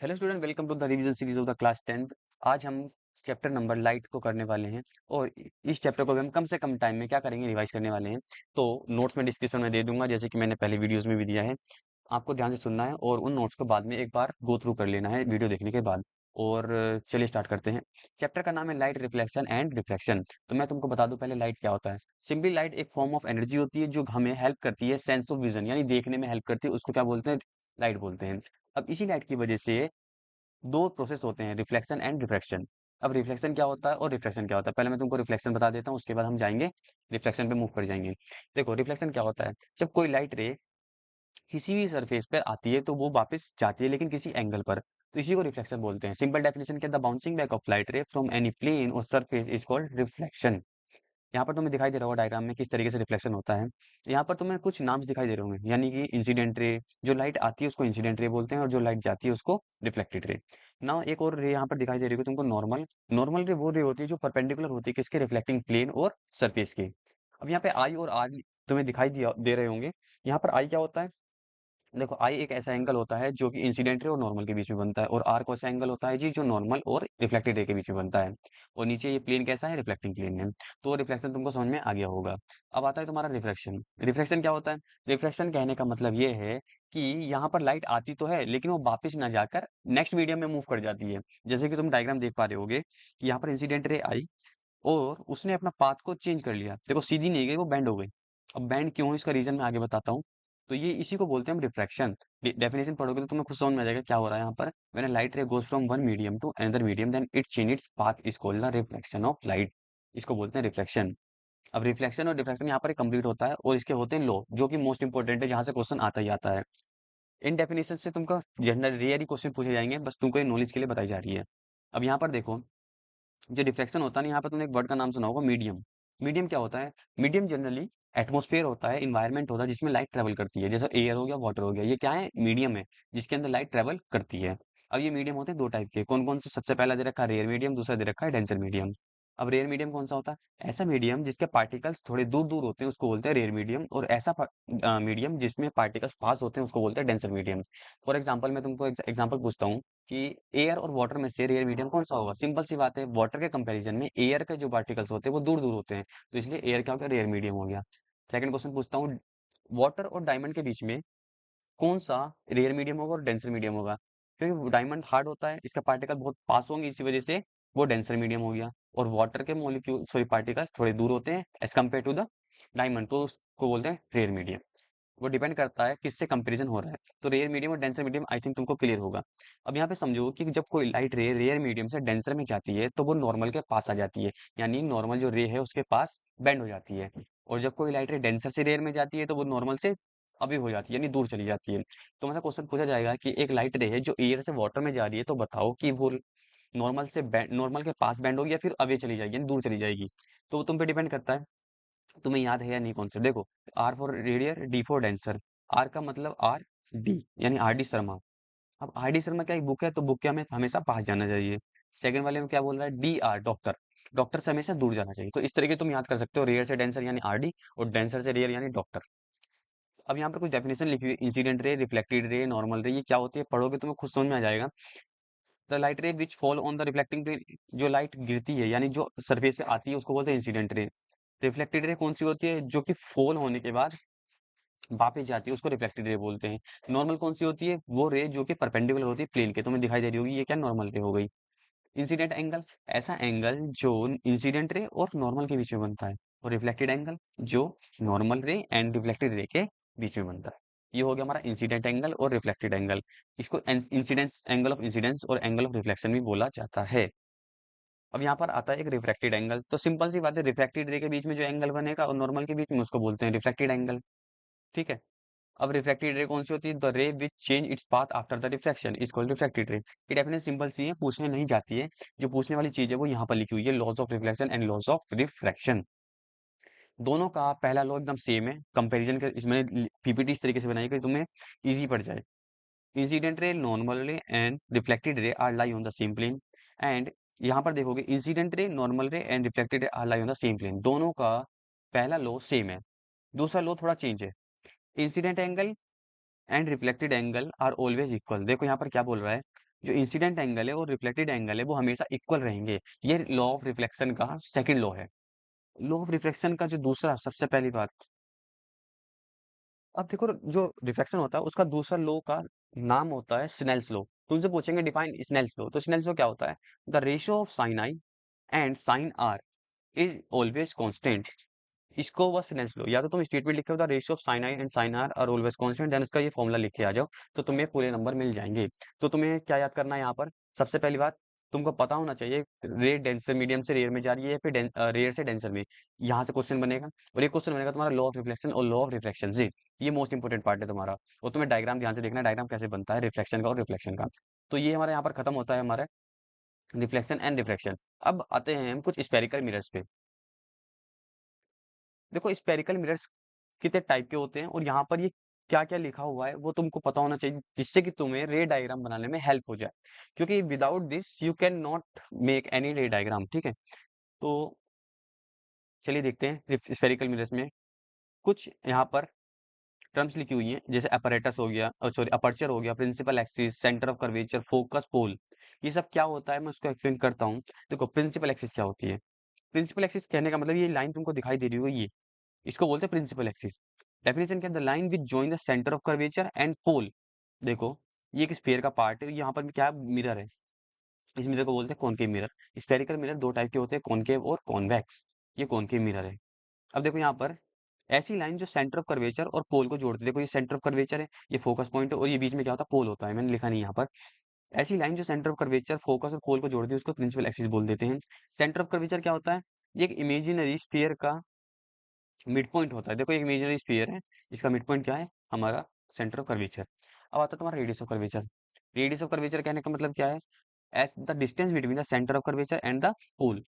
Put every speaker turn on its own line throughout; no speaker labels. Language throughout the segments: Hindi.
Hello student, welcome to the revision series of the class 10th। आज हम चैप्टर नंबर लाइट को करने वाले हैं और इस चैप्टर को भी हम कम से कम टाइम में क्या करेंगे, रिवाइज करने वाले हैं। तो नोट्स में डिस्क्रिप्शन में दे दूंगा, जैसे कि मैंने पहले वीडियोस में भी दिया है। आपको ध्यान से सुनना है और उन नोट्स को बाद में एक बार गो थ्रू कर लेना है वीडियो देखने के बाद। और चलिए स्टार्ट करते हैं। चैप्टर का नाम है लाइट रिफ्लेक्शन एंड रिफ्रैक्शन। तो मैं तुमको बता दूं पहले लाइट क्या होता है। सिंपली लाइट एक फॉर्म ऑफ एनर्जी होती है जो हमें हेल्प करती है सेंस ऑफ विजन, यानी देखने में हेल्प करती है, उसको क्या बोलते हैं, लाइट बोलते हैं। अब इसी लाइट की वजह से दो प्रोसेस होते हैं, रिफ्लेक्शन एंड रिफ्रैक्शन। अब रिफ्लेक्शन क्या होता है और रिफ्रैक्शन क्या होता है, पहले मैं तुमको रिफ्लेक्शन बता देता हूँ, उसके बाद हम जाएंगे रिफ्लेक्शन पे मूव कर जाएंगे। देखो रिफ्लेक्शन क्या होता है, जब कोई लाइट रे किसी भी सरफेस पर आती है तो वो वापस जाती है लेकिन किसी एंगल पर, तो इसी को रिफ्लेक्शन बोलते हैं। सिंपल डेफिनेशन के, the bouncing back of light ray from any plane और सरफेस इज कॉल्ड रिफ्लेक्शन। यहाँ पर तुम्हें दिखाई दे रहा होगा डायग्राम में किस तरीके से रिफ्लेक्शन होता है। यहाँ पर तुम्हें कुछ नाम्स दिखाई दे रहे होंगे, यानी कि इंसिडेंट रे, जो लाइट आती है उसको इंसिडेंट रे बोलते हैं और जो लाइट जाती है उसको रिफ्लेक्टेड रे। ना एक और रे यहाँ पर दिखाई दे रही है तुमको, नॉर्मल। नॉर्मल रे वो रे होती है जो परपेंडिकुलर होती है किसके, रिफ्लेक्टिंग प्लेन और सरफेस के। अब यहाँ पे आई और आर तुम्हें दिखाई दिया दे रहे होंगे। यहाँ पर आई क्या होता है, देखो आई एक ऐसा एंगल होता है जो कि इंसिडेंट रे और नॉर्मल के बीच में बनता है, और आर कौन सा एंगल होता है जी, जो नॉर्मल और रिफ्लेक्टेड रे के बीच में बनता है। और नीचे ये प्लेन कैसा है, रिफ्लेक्टिंग प्लेन है। तो रिफ्लेक्शन तुमको समझ में आ गया होगा। अब आता है तुम्हारा रिफ्रैक्शन। रिफ्रैक्शन क्या होता है, रिफ्रैक्शन कहने का मतलब ये है कि यहाँ पर लाइट आती तो है लेकिन वो वापस ना जाकर नेक्स्ट मीडियम में मूव कर जाती है। जैसे कि तुम डायग्राम देख पा रहे होगे कि यहाँ पर इंसिडेंट रे आई और उसने अपना पाथ को चेंज कर लिया। देखो सीधी नहीं गई, वो बेंड हो गई। अब बेंड क्यों है इसका रीजन मैं आगे बताता हूँ। तो ये इसी को बोलते हैं हम रिफ्रैक्शन। डेफिनेशन पढ़ोगे तो तुम्हें खुद समझ में आ जाएगा क्या हो रहा है यहाँ पर। When light ray goes from one medium to another medium then it change its path is called the reflection of light. इसको बोलते हैं रिफ्लेक्शन। अब रिफ्लेक्शन और डिफ्रैक्शन यहाँ पर कंप्लीट होता है और इसके होते हैं लॉ, जो कि मोस्ट इंपॉर्टेंट है, जहाँ से क्वेश्चन आता ही आता है। इन डेफिनेशन से तुमको जनरल रेयर ही क्वेश्चन पूछे जाएंगे, बस तुमको ये नॉलेज के लिए बताई जा रही है। अब यहाँ पर देखो, जो डिफ्लेक्शन होता है ना, यहाँ पर तुमने एक वर्ड का नाम सुना होगा, मीडियम। मीडियम क्या होता है, मीडियम जनरली एटमॉस्फेयर होता है, इन्वायरमेंट होता है जिसमें लाइट ट्रेवल करती है, जैसे एयर हो गया, वाटर हो गया, ये क्या है, मीडियम है जिसके अंदर लाइट ट्रेवल करती है। अब ये मीडियम होते हैं दो टाइप के, कौन कौन से, सबसे पहला दे रखा है रेयर मीडियम, दूसरा दे रखा है डेंसर मीडियम। अब रेयर मीडियम कौन सा होता है, ऐसा मीडियम जिसके पार्टिकल्स थोड़े दूर दूर होते हैं उसको बोलते हैं रेयर मीडियम, और ऐसा मीडियम जिसमें पार्टिकल्स पास होते हैं उसको बोलते हैं डेंसर मीडियम। फॉर एग्जाम्पल मैं तुमको एग्जाम्पल पूछता हूँ कि एयर और वाटर में से रेयर मीडियम कौन सा होगा। सिंपल सी बात है, वाटर के कंपैरिजन में एयर के जो पार्टिकल्स होते हैं वो दूर दूर होते हैं, तो इसलिए एयर क्या हो गया, रेयर मीडियम हो गया। सेकंड क्वेश्चन पूछता हूँ, वाटर और डायमंड के बीच में कौन सा रेयर मीडियम होगा और डेंसर मीडियम होगा। क्योंकि डायमंड हार्ड होता है, इसका पार्टिकल बहुत पास होंगे, इसी वजह से वो डेंसर मीडियम हो गया। और वाटर के मॉलिक्यूल सॉरी पार्टिकल्स थोड़े दूर होते हैं as compare to the diamond, तो उसको बोलते हैं रेयर मीडियम। वो डिपेंड करता है किससे कंपैरिजन हो रहा है। तो रेयर मीडियम और डेंसर मीडियम आई थिंक तुमको क्लियर होगा। अब यहाँ पे समझो कि जब कोई लाइट रे रेयर मीडियम से डेंसर में जाती है तो वो नॉर्मल के पास आ जाती है, यानी नॉर्मल जो रे है उसके पास बेंड हो जाती है। और जब कोई लाइट रे डेंसर से रेयर में जाती है तो वो नॉर्मल से अभी हो जाती है, यानी दूर चली जाती है। तो मतलब क्वेश्चन पूछा जाएगा कि एक लाइट रे है जो एयर से वाटर में जा रही है, तो बताओ कि वो नॉर्मल के पास बेंड होगी या फिर अवे चली जाएगी, यानी दूर चली जाएगी। तो वो तुम पे डिपेंड करता है तुम्हें याद है या नहीं कॉन्सेप्ट। देखो, आर फॉर रेडियर, डी फॉर डेंसर। आर का मतलब आर डी, यानी आर डी शर्मा। अब आर डी शर्मा क्या एक बुक है, तो बुक के हमें हमेशा पास जाना चाहिए। सेकंड वाले में क्या बोल रहा है, डी आर डॉक्टर, डॉक्टर से हमेशा दूर जाना चाहिए। तो इस तरीके तुम याद कर सकते हो, रेयर से डेंसर यानी आर डी, और डेंसर से रेयर यानी डॉक्टर। अब यहाँ पर कुछ डेफिनेशन लिखी हुई है, incident ray, reflected ray, normal रे, ये क्या होती है पढ़ोगे तुम्हें खुद समझ में आ जाएगा। The light ray which fall on the reflecting plane, जो लाइट गिरती है यानी जो सरफेस पे आती है उसको बोलते हैं इंसिडेंट रे। रिफ्लेक्टेड रे कौन सी होती है, जो कि फॉल होने के बाद वापस जाती है, उसको रिफ्लेक्टेड रे बोलते हैं। नॉर्मल कौन सी होती है, वो रे जो कि परपेंडिकुलर होती है प्लेन के, तुम्हें दिखाई दे रही होगी, ये क्या नॉर्मल रे हो गई। इंसिडेंट एंगल, ऐसा एंगल जो इंसिडेंट रे और नॉर्मल के बीच में बनता है। और रिफ्लेक्टेड एंगल जो नॉर्मल रे एंड रिफ्लेक्टेड रे के बीच में बनता है। ये हो गया हमारा इंसिडेंट एंगल और रिफ्लेक्टेड एंगल। इसको इंसिडेंस एंगल ऑफ इंसिडेंस और एंगल ऑफ रिफ्लेक्शन भी बोला जाता है। अब यहाँ पर आता है एक रिफ्रैक्टेड एंगल, तो सिंपल सी बात है, रिफ्रैक्टेड रे के बीच में जो एंगल बनेगा और नॉर्मल के बीच में उसको बोलते हैं रिफ्रैक्टेड एंगल। ठीक है। अब रिफ्रैक्टेड रे कौन सी होती है, द रे which change its path after the reflection is called refracted रे। ये डेफिनेशन सिंपल सी है, पूछने नहीं जाती है। जो पूछने वाली चीज है वो यहाँ पर लिखी हुई है, laws of reflection and laws of refraction. दोनों का पहला लॉ एकदम सेम है, कंपैरिजन के इसमें पीपीटी इस तरीके से बनाई कि तुम्हें इजी पड़ जाए। Incident ray, normal ray and reflected ray are lie on the same plane. And यहाँ पर देखोगे incident ray, normal ray and reflected ray are lie on the same plane, दोनों का पहला लॉ सेम है। दूसरा लॉ थोड़ा चेंज है। Incident angle and reflected angle are always equal. देखो यहाँ पर क्या बोल रहा है, जो इंसिडेंट एंगल है और रिफ्लेक्टेड एंगल है वो हमेशा इक्वल रहेंगे। ये लॉ ऑफ रिफ्लेक्शन का सेकंड लॉ है। लॉ ऑफ रिफ्लेक्शन का जो दूसरा, सबसे पहली बात, अब देखो जो रिफ्लेक्शन होता है उसका दूसरा लॉ का नाम होता है स्नेल्स लॉ। तुमसे पूछेंगे डिफाइन स्नेल्स लॉ, तो स्नेल्स लॉ क्या होता है, the ratio of sine i and sine r is always constant. इसको बस स्नेल्स लो, या तो तुम स्टेटमेंट लिखे हो the ratio of sine i and sine r are always constant, then उसका ये फॉर्मूला लिख के आ जाओ, तो तुम्हें पूरे नंबर मिल जाएंगे। तो तुम्हें क्या याद करना है यहाँ पर, सबसे पहली बात, तुमको पता होना चाहिए रेयर डेंसर मीडियम से रेयर में जा रही है या फिर रेयर से डेंसर में। यहाँ से क्वेश्चन बनेगा, और ये क्वेश्चन बनेगा तुम्हारा लॉ ऑफ रिफ्लेक्शन और लॉ ऑफ रिफ्लेक्शन से। ये मोस्ट इंपोर्टेंट पार्ट है तुम्हारा। और तुम्हें डायग्राम ध्यान से देखना है, डायग्राम कैसे बनता है रिफ्लेक्शन का और रिफ्लेक्शन का। तो ये हमारे यहाँ पर खत्म होता है हमारा रिफ्लेक्शन एंड रिफ्रैक्शन। अब आते हैं हम कुछ स्पेरिकल मिरर्स पे। देखो स्पेरिकल मिरर्स कितने टाइप के होते हैं और यहाँ पर ये क्या क्या लिखा हुआ है वो तुमको पता होना चाहिए, जिससे कि तुम्हें रे डायग्राम बनाने में हेल्प हो जाए, क्योंकि without this you can not make any रे डायग्राम। ठीक है, तो चलिए देखते हैं स्पेरिकल मिरर्स में कुछ यहाँ पर टर्म्स लिखी हुई हैं, जैसे अपैरेटस हो गया, सॉरी अपर्चर हो गया, principal axis, centre of curvature, focus, pole. ये सब क्या होता है मैं उसको एक्सप्लेन करता हूँ। देखो प्रिंसिपल एक्सिस क्या होती है, प्रिंसिपल एक्सिस कहने का मतलब ये लाइन तुमको दिखाई दे रही होगी, ये इसको बोलते हैं प्रिंसिपल एक्सिस। डेफिनेशन क्या है, the line which join the centre of curvature and pole. देखो ये एक स्फीयर का पार्ट है, यहाँ पर भी क्या है, मिरर है। इस मिरर को बोलते हैं कॉनकेव मिरर। स्फेरिकल मिरर दो टाइप के होते हैं, कॉनकेव और कॉन्वेक्स। ये कॉनकेव मिरर है। अब देखो यहाँ पर ऐसी लाइन जो सेंटर ऑफ कर्वेचर और पोल को जोड़ती है, देखो ये सेंटर ऑफ कर्वेचर है, ये फोकस पॉइंट है, और ये बीच में क्या होता है, पोल होता है, मैंने लिखा नहीं यहाँ पर। ऐसी लाइन जो सेंटर ऑफ कर्वेचर, फोकस और पोल को जोड़ती है उसको प्रिंसिपल एक्सिस बोल देते हैं। सेंटर ऑफ कर्वेचर क्या होता है, ये एक इमेजिनरी स्फीयर का मिड पॉइंट होता है। देखो एक इमेजिनरी स्फीयर है, इसका मिड पॉइंट क्या है, हमारा सेंटर ऑफ कर्वेचर। अब आता है तुम्हारा radius of curvature. Radius of curvature कहने का मतलब क्या है, as the distance between the centre of curvature and the pole,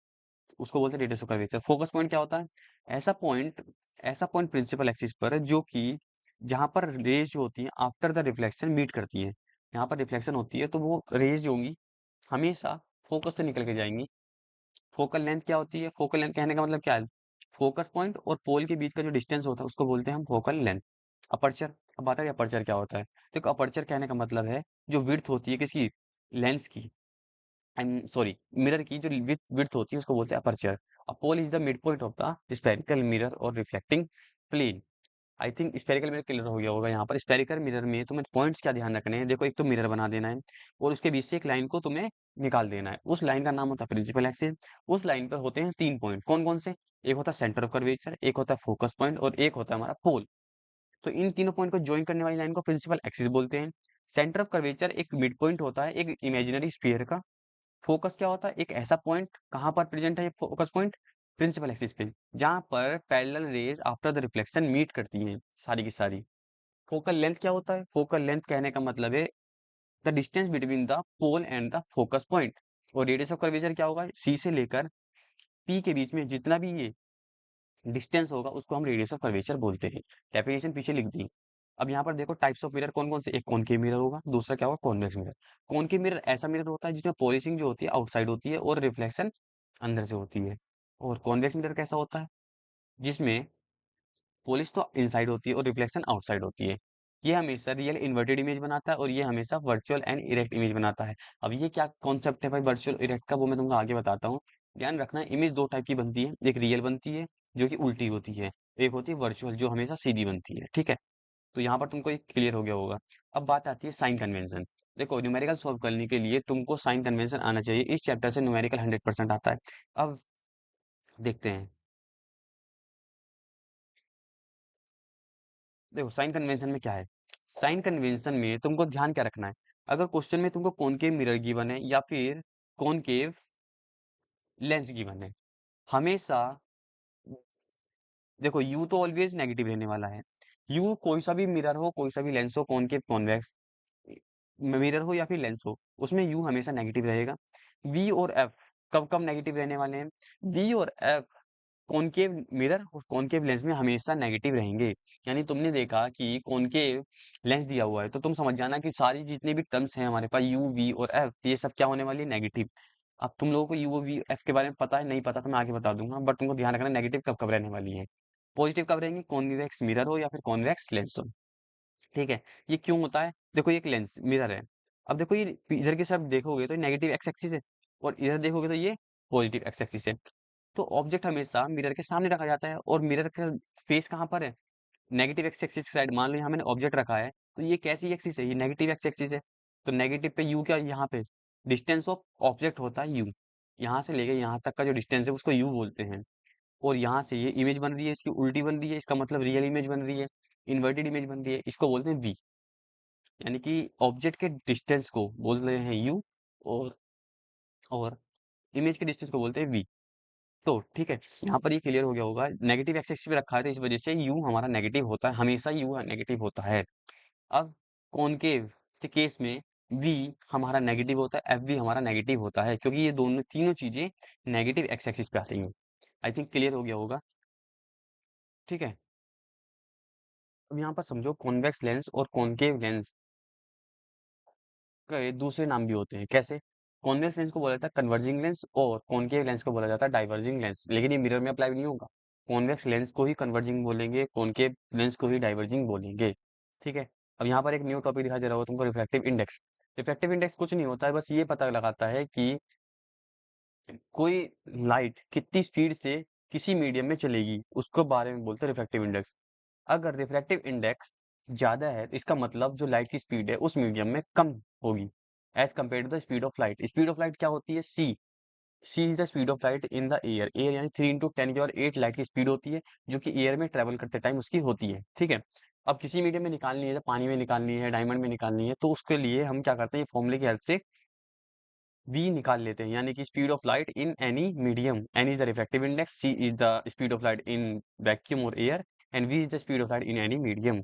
उसको बोलते हैं radius of curvature. Focus point क्या होता है, ऐसा पॉइंट, ऐसा पॉइंट प्रिंसिपल एक्सिस पर जो कि जहां पर रेज जो होती है आफ्टर द रिफ्लेक्शन मीट करती है। यहाँ पर रिफ्लेक्शन होती है तो वो रेज जो होंगी हमेशा फोकस से निकल के जाएंगी। फोकल लेंथ क्या होती है, फोकल लेंथ कहने का मतलब क्या है, फोकस पॉइंट और पोल के बीच का जो डिस्टेंस होता है उसको बोलते हैं हम फोकल लेंथ। अपर्चर, अब बात है अपर्चर क्या होता है। देखो अपर्चर कहने का मतलब है जो विड्थ होती है किसकी, लेंस की, आई एम सॉरी मिरर की जो विड्थ होती है उसको बोलते हैं aperture. A pole is the mid point of the spherical mirror और reflecting plane. I think spherical mirror clear हो गया होगा। यहाँ पर स्पेरिकल मिरर में तुम्हें पॉइंट्स क्या ध्यान रखने हैं, देखो एक तो मिरर बना देना है और उसके बीच से एक लाइन को तुम्हें निकाल देना है, उस लाइन का नाम होता है प्रिंसिपल एक्सिस। उस लाइन पर होते हैं तीन पॉइंट, कौन कौन से, एक होता है सेंटर ऑफ कर्वेचर, एक होता है फोकस पॉइंट और एक होता है हमारा पोल। तो इन तीनों पॉइंट को ज्वाइन करने वाली लाइन को प्रिंसिपल एक्सिस बोलते हैं। सेंटर ऑफ कर्वेचर एक मिड पॉइंट होता है एक इमेजिनरी स्फीयर का। फोकस क्या होता है, एक ऐसा पॉइंट कहाँ पर प्रेजेंट है ये फोकस पॉइंट, प्रिंसिपल एक्सिस पे, जहां पर parallel rays after the reflection meet करती हैं सारी की सारी। फोकल लेंथ क्या होता है, फोकल लेंथ कहने का मतलब है the distance between the pole and the focus point. और रेडियस ऑफ कर्वेचर क्या होगा, सी से लेकर पी के बीच में जितना भी ये डिस्टेंस होगा उसको हम रेडियस ऑफ कर्वेचर बोलते हैं। डेफिनेशन पीछे लिख दी। अब यहाँ पर देखो टाइप्स ऑफ मिरर कौन कौन से, एक कॉनकेव मिरर होगा, दूसरा क्या होगा कॉन्वेक्स मिरर। कॉनकेव मिरर ऐसा मिरर होता है जिसमें पॉलिशिंग जो होती है आउटसाइड होती है और रिफ्लेक्शन अंदर से होती है। और कॉन्वेक्स मिरर कैसा होता है, जिसमें पॉलिश तो इनसाइड होती है और रिफ्लेक्शन आउटसाइड होती है। ये हमेशा रियल इन्वर्टेड इमेज बनाता है और ये हमेशा वर्चुअल एंड इरेक्ट इमेज बनाता है। अब ये क्या कॉन्सेप्ट है भाई वर्चुअल इरेक्ट का, वो मैं तुमको आगे बताता हूँ। ध्यान रखना इमेज दो टाइप की बनती है, एक रियल बनती है जो कि उल्टी होती है, एक होती है वर्चुअल जो हमेशा सीधी बनती है। ठीक है, तो यहाँ पर तुमको एक क्लियर हो गया होगा। अब बात आती है साइन कन्वेंशन। देखो न्यूमेरिकल सॉल्व करने के लिए तुमको साइन कन्वेंशन आना चाहिए, इस चैप्टर से न्यूमेरिकल 100% आता है। अब देखते हैं, देखो साइन कन्वेंशन में क्या है, साइन कन्वेंशन में तुमको ध्यान क्या रखना है, अगर क्वेश्चन में तुमको कॉनकेव मिरर गिवन है या फिर कॉनकेव लेंस गिवन है, हमेशा देखो यू तो ऑलवेज नेगेटिव रहने वाला है। यू कोई सा भी मिरर हो, कोई सा भी लेंस हो, कॉनकेव कॉन्वेक्स मिरर हो या फिर लेंस हो, उसमें यू हमेशा नेगेटिव रहेगा। वी और एफ कब कब नेगेटिव रहने वाले हैं, वी और एफ कॉनकेव मिरर और कॉनकेव लेंस में हमेशा नेगेटिव रहेंगे। यानी तुमने देखा कि कॉनकेव लेंस दिया हुआ है तो तुम समझ जाना कि सारी जितने भी टर्म्स हैं हमारे पास यू वी और एफ, ये सब क्या होने वाली है, नेगेटिव। अब तुम लोगों को यू वी एफ के बारे में पता है, नहीं पता तो मैं आगे बता दूंगा, बट तुमको ध्यान रखना नेगेटिव कब कब रहने वाली है, पॉजिटिव कब रहेंगी, कॉन्वेक्स मिरर हो या फिर कॉन्वेक्स लेंस हो। ठीक है। ये क्यों होता है? देखो ये एक लेंस मिरर है। अब देखो ये इधर की तरफ देखोगे तो नेगेटिव एक्स एक्सिस है और इधर देखोगे तो ये पॉजिटिव एक्स एक्सिस है। तो ऑब्जेक्ट हमेशा मिरर के सामने रखा जाता है और मिरर का फेस कहाँ पर है? Negative x axis side. मान लो यहाँ मैंने ऑब्जेक्ट रखा है तो ये कैसी एक्सिस है? ये नेगेटिव एक्स एक्सिस है। तो नेगेटिव पे यू क्या यहाँ पे डिस्टेंस ऑफ ऑब्जेक्ट होता है यू। यहाँ से लेके यहाँ तक का जो डिस्टेंस है उसको यू बोलते हैं। और यहाँ से ये इमेज बन रही है, इसकी उल्टी बन रही है, इसका मतलब रियल इमेज बन रही है, इन्वर्टेड इमेज बन रही है, इसको बोलते हैं वी। यानी कि ऑब्जेक्ट के डिस्टेंस को बोल रहे हैं यू और और इमेज के डिस्टेंस को बोलते हैं वी। तो ठीक है, यहाँ पर ये क्लियर हो गया होगा। नेगेटिव एक्स एक्सिस पे रखा है तो इस वजह से यू हमारा नेगेटिव होता है, हमेशा यू नेगेटिव होता है। अब कॉनकेव के केस में वी हमारा नेगेटिव होता है, एफ वी हमारा नेगेटिव होता है, क्योंकि ये दोनों तीनों चीजें नेगेटिव एक्स एक्सिस पे आती हैं। आई थिंक क्लियर हो गया होगा। ठीक है, अब यहाँ पर समझो कॉन्वेक्स लेंस और कॉनकेव लेंस के दूसरे नाम भी होते हैं। कैसे? कॉन्वेक्स लेंस को बोला जाता है कन्वर्जिंग लेंस और कॉनकेव लेंस को बोला जाता है डाइवर्जिंग लेंस। लेकिन ये मिरर में अप्लाई नहीं होगा। कॉन्वेक्स लेंस को ही कन्वर्जिंग बोलेंगे, कॉनकेव लेंस को ही डाइवर्जिंग बोलेंगे। ठीक है, अब यहाँ पर एक न्यू टॉपिक दिखाई दे रहा होगा तुमको, रिफ्रैक्टिव इंडेक्स। रिफ्रैक्टिव इंडेक्स कुछ नहीं होता है, बस ये पता लगाता है कि कोई लाइट कितनी स्पीड से किसी मीडियम में चलेगी, उसको बारे में बोलते हैं रिफ्रैक्टिव इंडेक्स। अगर रिफ्रैक्टिव इंडेक्स ज्यादा है तो इसका मतलब जो लाइट की स्पीड है उस मीडियम में कम होगी as compare to the speed of light. Speed of light क्या होती है? C is the speed of light in the air. Air यानी 3 × 10⁸ लाइट की स्पीड होती है जो कि एयर में ट्रेवल करते टाइम उसकी होती है। ठीक है, अब किसी मीडियम में निकालनी है, जब पानी में निकालनी है, डायमंड में निकालनी है, तो उसके लिए हम क्या करते हैं, ये फॉर्मूले की हेल्प से वी निकाल लेते हैं। यानी कि speed of light in any medium, n is the refractive index, c is the speed of light in vacuum और air, and v is the speed of light in any medium.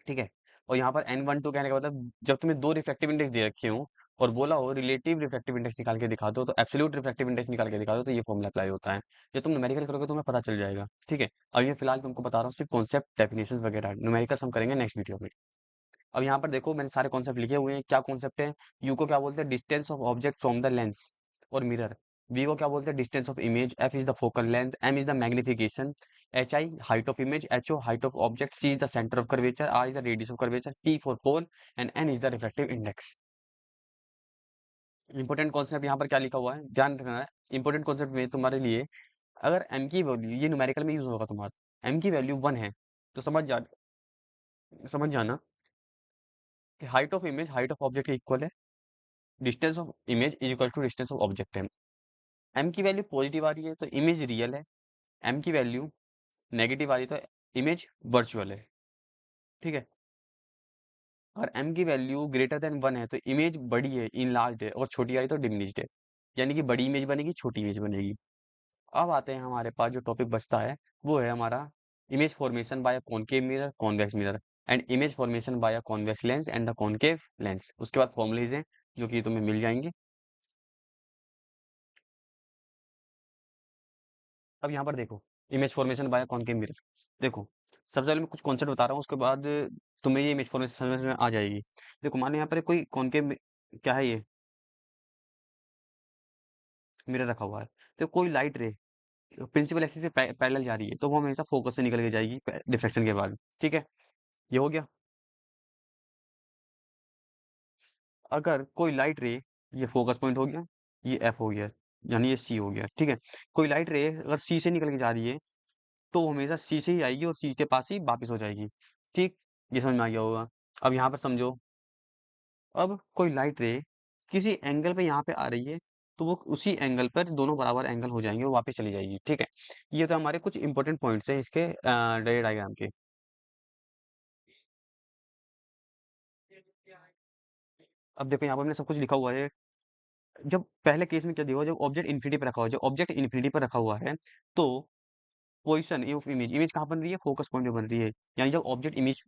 ठीक है, और यहाँ पर n1 2 कहने का मतलब जब तुम्हें दो रिफ्रैक्टिव इंडेक्स दे रखे हो और बोला हो रिलेटिव रिफ्रैक्टिव इंडेक्स निकाल के दिखा दो, तो एब्सोल्यूट रिफ्रैक्टिव इंडेक्स निकाल के दिखा दो, तो ये फॉर्मूला अप्लाई होता है। जब तुम न्यूमेरिकल करोगे तो तुम्हें पता चल जाएगा। ठीक है, अब ये फिलहाल तुमको बता रहा हूँ सिर्फ कॉन्सेप्ट, डेफिनेशन वगैरह। न्यूमेरिकल्स हम करेंगे नेक्स्ट वीडियो में। अब यहाँ पर देखो मैंने सारे कॉन्सेप्ट लिखे हुए हैं। क्या कॉन्सेप्ट है? यू को क्या बोलते हैं? Distance of object from the lens और मिरर। वी को क्या बोलते हैं? Distance of image. F is the focal length. M is the magnification. H I height of image. H O height of object. C is the centre of curvature. R is the radius of curvature. P for pole and N is the refractive index. Important concept यहाँ पर क्या लिखा हुआ है ध्यान रखना है। इंपॉर्टेंट कॉन्सेप्ट में तुम्हारे लिए, अगर एम की वैल्यू, ये न्यूमेरिकल में यूज होगा तुम्हारा, एम की वैल्यू 1 है तो समझ जाना कि height of image height of object के इक्वल है, distance of image is equal to distance of object है। एम की वैल्यू पॉजिटिव आ रही है तो इमेज रियल है, एम की वैल्यू नेगेटिव आ रही है तो इमेज वर्चुअल है। ठीक है, और एम की वैल्यू ग्रेटर देन 1 है तो इमेज बड़ी है, इन लार्ज है, और छोटी आ रही तो डिमिनिश्ड है। यानी कि बड़ी इमेज बनेगी, छोटी इमेज बनेगी। अब आते हैं हमारे पास जो टॉपिक बचता है वो है हमारा image formation by concave mirror, convex mirror, and image formation by convex lens and the concave lens. उसके बाद फॉर्मुलेज हैं जो कि तुम्हें मिल जाएंगे। अब यहाँ पर देखो, image formation by concave mirror. देखो, सबसे पहले मैं कुछ कॉन्सेप्ट बता रहा हूँ, उसके बाद तुम्हें ये इमेज फॉर्मेशन समझ में आ जाएगी। देखो मान लो यहाँ पर कोई कॉनकेव क्या है, ये मिरर रखा हुआ है, तो कोई लाइट रे प्रिंसिपल एक्सिस से पैरेलल जा रही है तो वो हमेशा फोकस से निकल के जाएगी डिफ्लेक्शन के बाद। ठीक है, ये हो गया। अगर कोई लाइट रे, ये फोकस पॉइंट हो गया, ये एफ हो गया, यानी ये सी हो गया। ठीक है, कोई लाइट रे अगर सी से निकल के जा रही है तो वो हमेशा सी से ही आएगी और सी के पास ही वापस हो जाएगी। ठीक, ये समझ में आ गया होगा। अब यहाँ पर समझो, अब कोई लाइट रे किसी एंगल पे यहाँ पे आ रही है तो वो उसी एंगल पर दोनों बराबर एंगल हो जाएंगे और वापस चली जाएगी। ठीक है, ये तो हमारे कुछ इंपॉर्टेंट पॉइंट्स हैं इसके रे डायग्राम के। अब देखो यहाँ पर मैंने सब कुछ लिखा हुआ है। जब पहले केस में क्या दिया हुआ, जब ऑब्जेक्ट इन्फिनिटी पर रखा हुआ है, जब ऑब्जेक्ट इन्फिनिटी पर रखा हुआ है तो पोजिशन ऑफ इमेज, इमेज कहाँ बन रही है? फोकस पॉइंट पे बन रही है। यानी जब ऑब्जेक्ट इमेज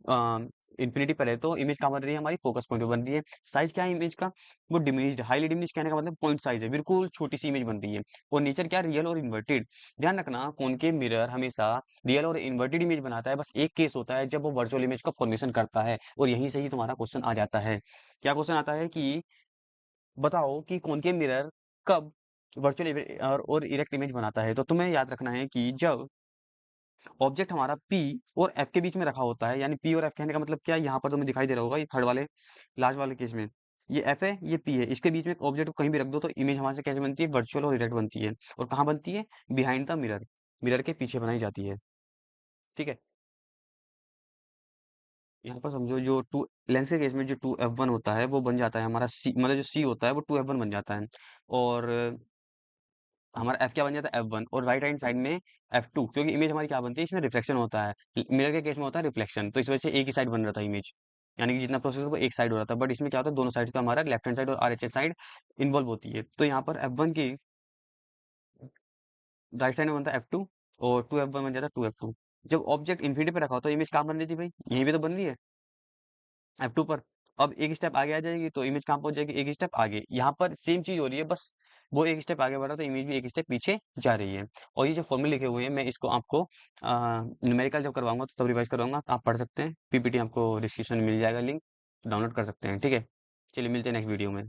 इन्फिनिटी पर है तो इमेज कहाँ बन रही है? हमारी फोकस पॉइंट पे बन रही है। साइज क्या है इमेज का? वो डिमिनिश्ड, हाईली डिमिनिश्ड कहने का मतलब पॉइंट साइज है, बिल्कुल छोटी सी इमेज बन रही है। और नेचर क्या? रियल और इन्वर्टेड। ध्यान रखना, कॉनकेव मिरर हमेशा रियल और इन्वर्टेड इमेज बनाता है। बस एक केस होता है जब वो वर्चुअल इमेज का फॉर्मेशन करता है, और यहीं से ही तुम्हारा क्वेश्चन आ जाता है। क्या क्वेश्चन आता है कि बताओ कि कॉनकेव मिरर कब वर्चुअल और इरेक्ट इमेज बनाता है? तो तुम्हें याद रखना है कि जब ऑब्जेक्ट हमारा पी और एफ के बीच में रखा होता है, यानी पी और एफ कहने का मतलब क्या है, यहाँ पर तुम्हें दिखाई दे रहा होगा ये थर्ड वाले लास्ट वाले केस में, ये एफ है ये पी है, इसके बीच में ऑब्जेक्ट को कहीं भी रख दो तो इमेज हमारे से कैसे बनती है, वर्चुअल और डायरेक्ट बनती है। और कहाँ बनती है, बिहाइंड द मिरर, मिरर के पीछे बनाई जाती है। ठीक है, यहाँ पर समझो जो टू लेंस के केस में जो टू एफ वन होता है वो बन जाता है हमारा सी, मतलब जो सी होता है वो टू एफ वन बन जाता है। और हमारा एफ क्या बन जाता है, एफ वन, और राइट हैंड साइड में एफ टू, क्योंकि इमेज हमारी क्या बनती है, इसमें रिफ्लेक्शन होता है, मिरर के केस में होता है रिफ्लेक्शन, तो इस वजह से एक ही साइड बन रहा था इमेज, यानी कि जितना प्रोसेस वो एक साइड हो रहा था, बट इसमें क्या होता है दोनों साइड का हमारा लेफ्ट हैंड साइड और R H S side involve होती है। तो यहाँ पर एफ वन की राइट साइड में बनता है एफ टू, और टू एफ वन बन जाता है टू एफ टू। जब ऑब्जेक्ट इन्फिनिटी पे रखा होता है इमेज कहाँ बन रही थी भाई, यहीं पे तो बन रही है, F2 पर। अब एक स्टेप आगे आ जाएगी तो इमेज कहाँ पहुंच जाएगी, एक स्टेप आगे, यहाँ पर सेम चीज हो रही है, बस वो एक स्टेप आगे बढ़ रहा है तो इमेज भी एक स्टेप पीछे जा रही है। और ये जो फॉर्मूले लिखे हुए हैं मैं इसको आपको न्यूमेरिकल जब करवाऊंगा तो तब रिवाइज करवाऊंगा, आप पढ़ सकते हैं, पीपीटी आपको डिस्क्रिप्शन में मिल जाएगा, लिंक डाउनलोड कर सकते हैं। ठीक है, चलिए मिलते हैं नेक्स्ट वीडियो में।